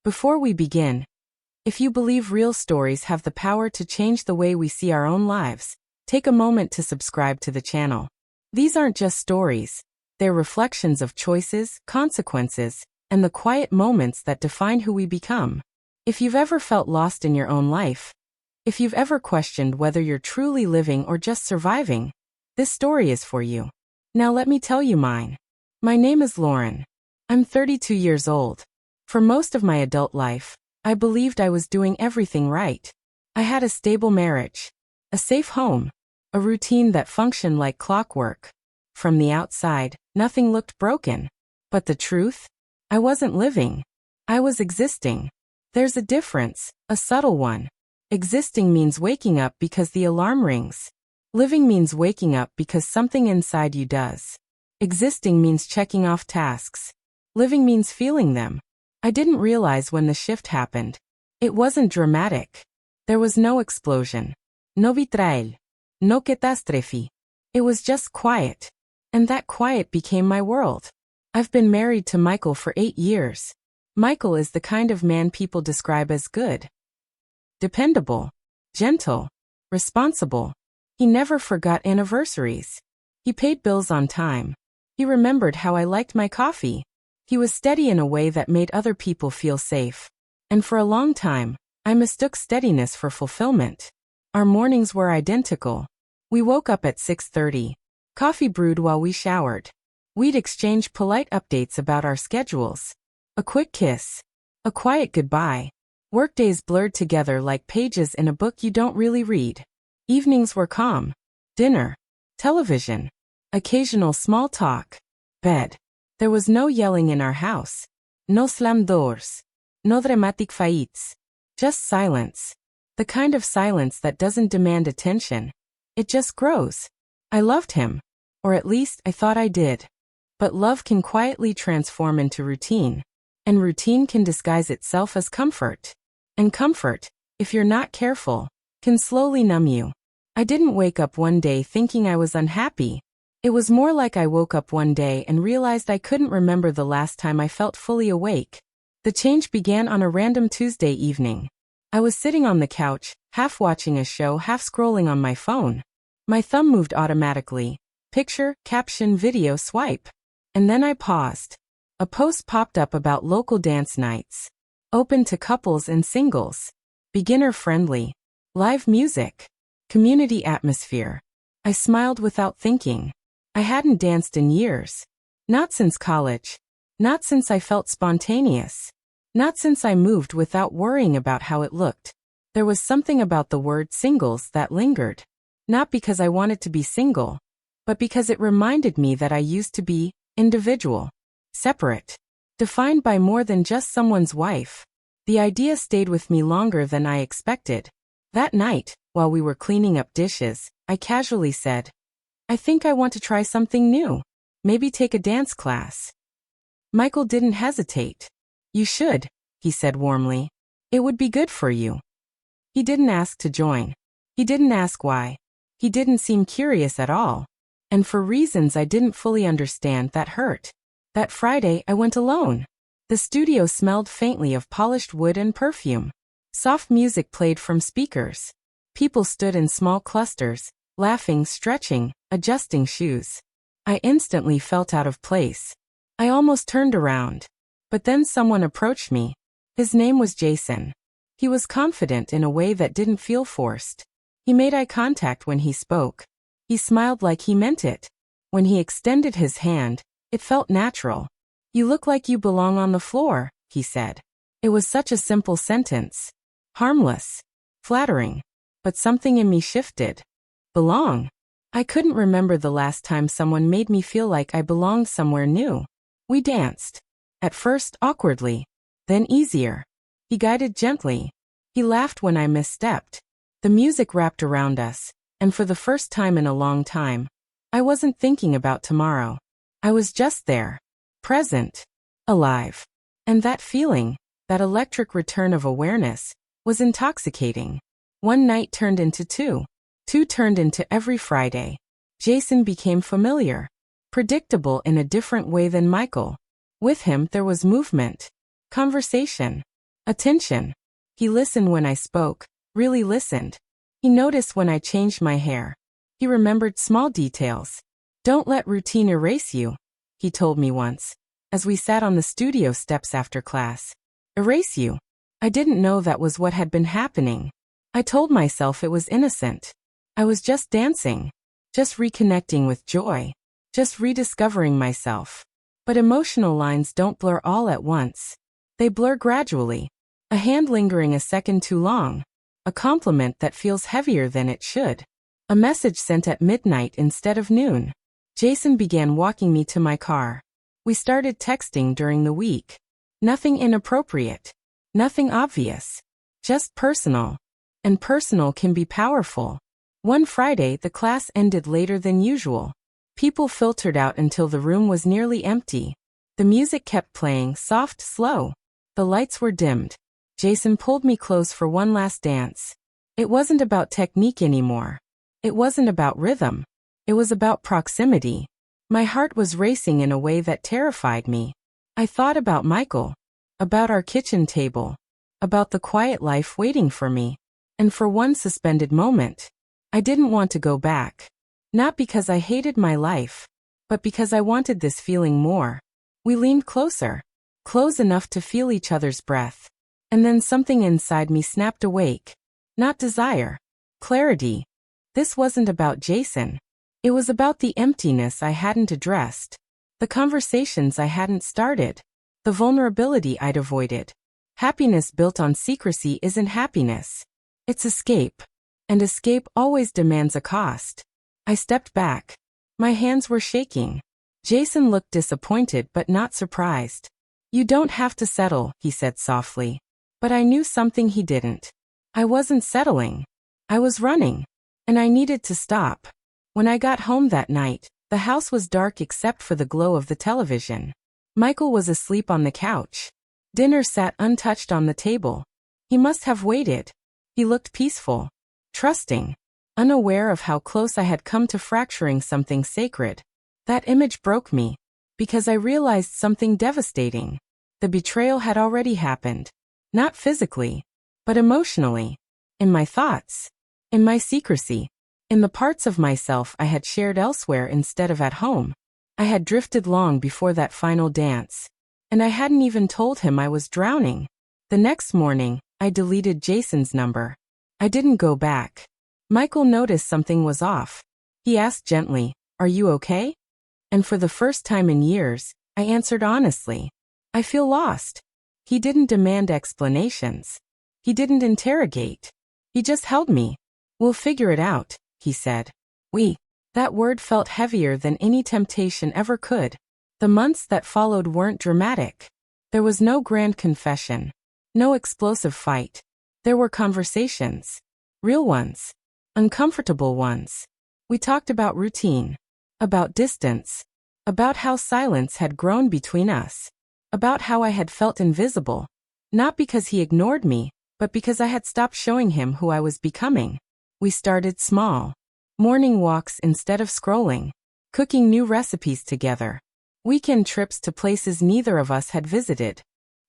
Before we begin, if you believe real stories have the power to change the way we see our own lives, take a moment to subscribe to the channel. These aren't just stories, they're reflections of choices, consequences, and the quiet moments that define who we become. If you've ever felt lost in your own life, if you've ever questioned whether you're truly living or just surviving, this story is for you. Now let me tell you mine. My name is Lauren. I'm 32 years old. For most of my adult life, I believed I was doing everything right. I had a stable marriage, a safe home, a routine that functioned like clockwork. From the outside, nothing looked broken. But the truth? I wasn't living. I was existing. There's a difference, a subtle one. Existing means waking up because the alarm rings. Living means waking up because something inside you does. Existing means checking off tasks. Living means feeling them. I didn't realize when the shift happened. It wasn't dramatic. There was no explosion. No betrayal. No catastrophe. It was just quiet. And that quiet became my world. I've been married to Michael for 8 years. Michael is the kind of man people describe as good. Dependable. Gentle. Responsible. He never forgot anniversaries. He paid bills on time. He remembered how I liked my coffee. He was steady in a way that made other people feel safe. And for a long time, I mistook steadiness for fulfillment. Our mornings were identical. We woke up at 6:30. Coffee brewed while we showered. We'd exchange polite updates about our schedules. A quick kiss. A quiet goodbye. Workdays blurred together like pages in a book you don't really read. Evenings were calm. Dinner. Television. Occasional small talk. Bed. There was no yelling in our house. No slam doors. No dramatic fights. Just silence. The kind of silence that doesn't demand attention. It just grows. I loved him. Or at least I thought I did. But love can quietly transform into routine. And routine can disguise itself as comfort. And comfort, if you're not careful, can slowly numb you. I didn't wake up one day thinking I was unhappy. It was more like I woke up one day and realized I couldn't remember the last time I felt fully awake. The change began on a random Tuesday evening. I was sitting on the couch, half watching a show, half scrolling on my phone. My thumb moved automatically. Picture, caption, video, swipe. And then I paused. A post popped up about local dance nights. Open to couples and singles. Beginner friendly. Live music. Community atmosphere. I smiled without thinking. I hadn't danced in years. Not since college. Not since I felt spontaneous. Not since I moved without worrying about how it looked. There was something about the word singles that lingered. Not because I wanted to be single, but because it reminded me that I used to be individual, separate, defined by more than just someone's wife. The idea stayed with me longer than I expected. That night, while we were cleaning up dishes, I casually said, I think I want to try something new. Maybe take a dance class. Michael didn't hesitate. You should, he said warmly. It would be good for you. He didn't ask to join. He didn't ask why. He didn't seem curious at all. And for reasons I didn't fully understand, that hurt. That Friday, I went alone. The studio smelled faintly of polished wood and perfume. Soft music played from speakers. People stood in small clusters, laughing, stretching, adjusting shoes. I instantly felt out of place. I almost turned around. But then someone approached me. His name was Jason. He was confident in a way that didn't feel forced. He made eye contact when he spoke. He smiled like he meant it. When he extended his hand, it felt natural. You look like you belong on the floor, he said. It was such a simple sentence. Harmless. Flattering. But something in me shifted. Belong. I couldn't remember the last time someone made me feel like I belonged somewhere new. We danced. At first, awkwardly. Then easier. He guided gently. He laughed when I misstepped. The music wrapped around us, and for the first time in a long time, I wasn't thinking about tomorrow. I was just there. Present. Alive. And that feeling, that electric return of awareness, was intoxicating. One night turned into two. Two turned into every Friday. Jason became familiar. Predictable in a different way than Michael. With him there was movement. Conversation. Attention. He listened when I spoke, really listened. He noticed when I changed my hair. He remembered small details. Don't let routine erase you, he told me once, as we sat on the studio steps after class. Erase you? I didn't know that was what had been happening. I told myself it was innocent. I was just dancing, just reconnecting with joy, just rediscovering myself. But emotional lines don't blur all at once. They blur gradually. A hand lingering a second too long. A compliment that feels heavier than it should. A message sent at midnight instead of noon. Jason began walking me to my car. We started texting during the week. Nothing inappropriate. Nothing obvious. Just personal. And personal can be powerful. One Friday, the class ended later than usual. People filtered out until the room was nearly empty. The music kept playing, soft, slow. The lights were dimmed. Jason pulled me close for one last dance. It wasn't about technique anymore. It wasn't about rhythm. It was about proximity. My heart was racing in a way that terrified me. I thought about Michael. About our kitchen table. About the quiet life waiting for me. And for one suspended moment, I didn't want to go back. Not because I hated my life, but because I wanted this feeling more. We leaned closer. Close enough to feel each other's breath. And then something inside me snapped awake. Not desire. Clarity. This wasn't about Jason. It was about the emptiness I hadn't addressed. The conversations I hadn't started. The vulnerability I'd avoided. Happiness built on secrecy isn't happiness. It's escape. And escape always demands a cost. I stepped back. My hands were shaking. Jason looked disappointed but not surprised. You don't have to settle, he said softly. But I knew something he didn't. I wasn't settling. I was running. And I needed to stop. When I got home that night, the house was dark except for the glow of the television. Michael was asleep on the couch. Dinner sat untouched on the table. He must have waited. He looked peaceful, trusting, unaware of how close I had come to fracturing something sacred. That image broke me, because I realized something devastating. The betrayal had already happened. Not physically, but emotionally. In my thoughts. In my secrecy. In the parts of myself I had shared elsewhere instead of at home. I had drifted long before that final dance. And I hadn't even told him I was drowning. The next morning, I deleted Jason's number. I didn't go back. Michael noticed something was off. He asked gently, "Are you okay?" And for the first time in years, I answered honestly. I feel lost. He didn't demand explanations. He didn't interrogate. He just held me. We'll figure it out, he said. That word felt heavier than any temptation ever could. The months that followed weren't dramatic. There was no grand confession. No explosive fight. There were conversations. Real ones. Uncomfortable ones. We talked about routine. About distance. About how silence had grown between us. About how I had felt invisible. Not because he ignored me, but because I had stopped showing him who I was becoming. We started small. Morning walks instead of scrolling. Cooking new recipes together. Weekend trips to places neither of us had visited.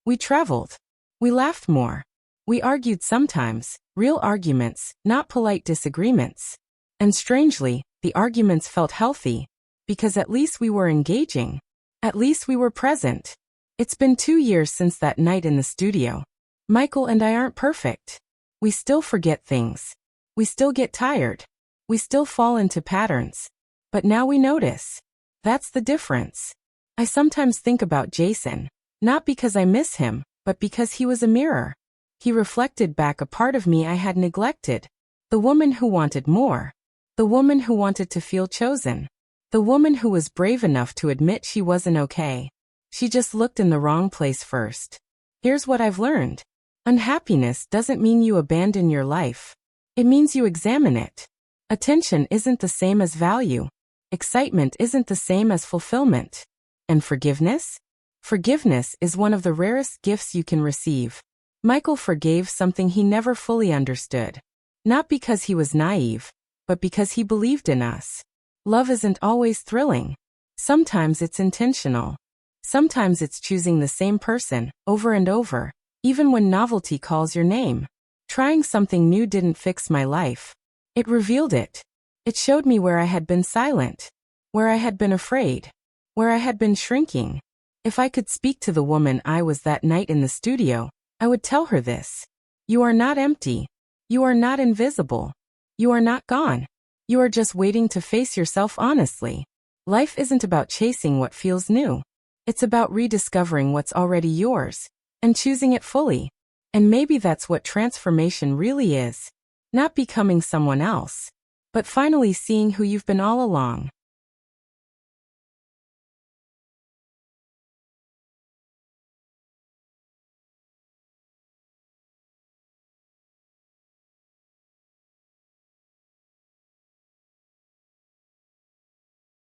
We traveled. We laughed more. We argued sometimes, real arguments, not polite disagreements. And strangely, the arguments felt healthy. Because at least we were engaging. At least we were present. It's been 2 years since that night in the studio. Michael and I aren't perfect. We still forget things. We still get tired. We still fall into patterns. But now we notice. That's the difference. I sometimes think about Jason, not because I miss him, but because he was a mirror. He reflected back a part of me I had neglected. The woman who wanted more. The woman who wanted to feel chosen. The woman who was brave enough to admit she wasn't okay. She just looked in the wrong place first. Here's what I've learned. Unhappiness doesn't mean you abandon your life. It means you examine it. Attention isn't the same as value. Excitement isn't the same as fulfillment. And forgiveness? Forgiveness is one of the rarest gifts you can receive. Michael forgave something he never fully understood. Not because he was naive, but because he believed in us. Love isn't always thrilling. Sometimes it's intentional. Sometimes it's choosing the same person, over and over, even when novelty calls your name. Trying something new didn't fix my life. It revealed it. It showed me where I had been silent, where I had been afraid, where I had been shrinking. If I could speak to the woman I was that night in the studio, I would tell her this. You are not empty. You are not invisible. You are not gone. You are just waiting to face yourself honestly. Life isn't about chasing what feels new. It's about rediscovering what's already yours and choosing it fully. And maybe that's what transformation really is. Not becoming someone else, but finally seeing who you've been all along.